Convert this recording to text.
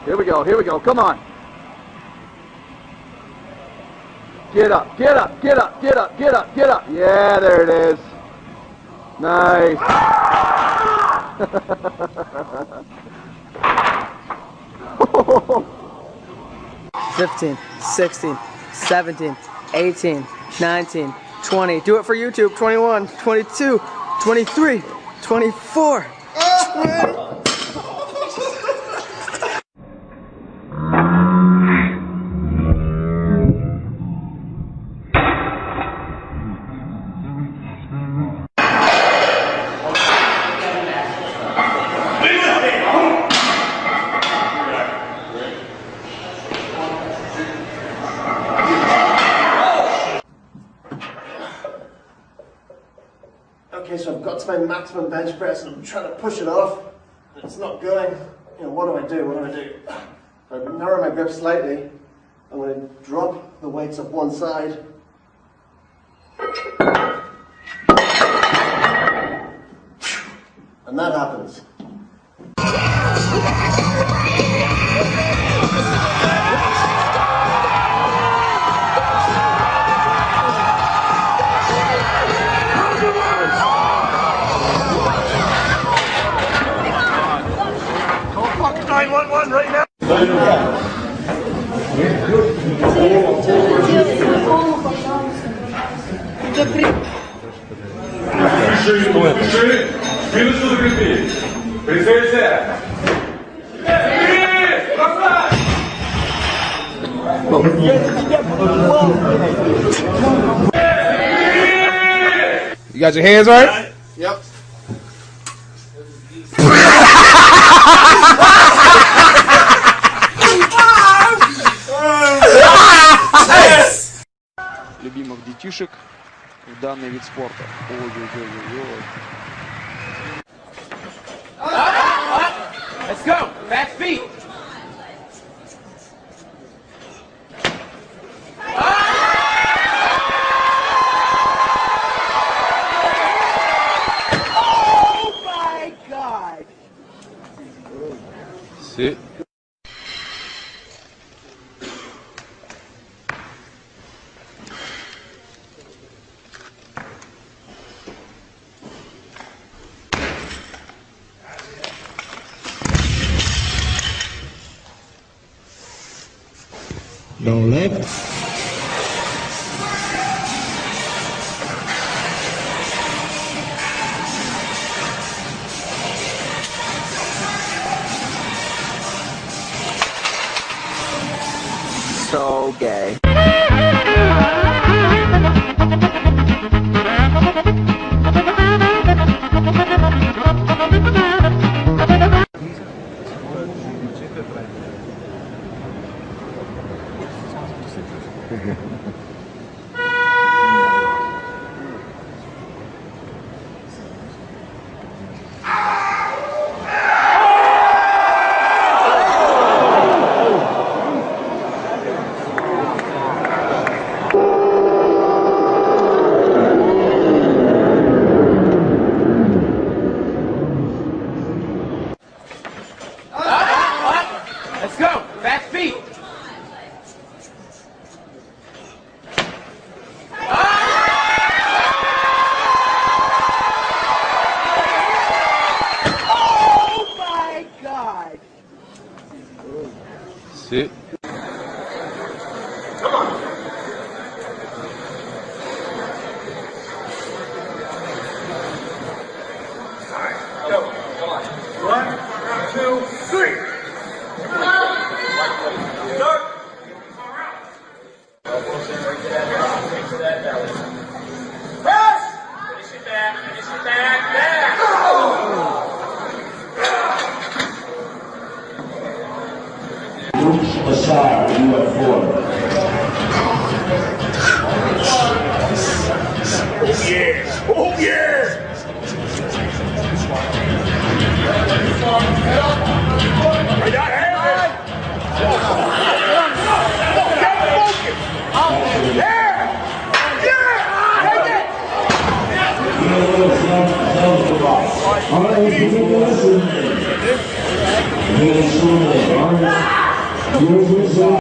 Here we go, come on. Get up, get up, get up, get up, get up, get up. Yeah, there it is. Nice. 15, 16, 17, 18, 19, 20. Do it for YouTube. 21, 22, 23, 24, 20. Okay, so I've got to my maximum bench press and I'm trying to push it off. It's not going. You know, what do I do? What do I do? If I narrow my grip slightly, I'm going to drop the weights up one side. And that happens. Call 911 right now. Минусу закрепить. Прицелься. You got your hands right? Yep. Любимых детишек в данный вид спорта. Ой-ой-ой-ой-ой. Let's go! Back feet! Oh my God! Sit. Đầu left. So gay. Let's go! Back feet! Oh my God! Sit. One, two, three. Bashar, you are four. Oh yeah! I got it! All right, Here's your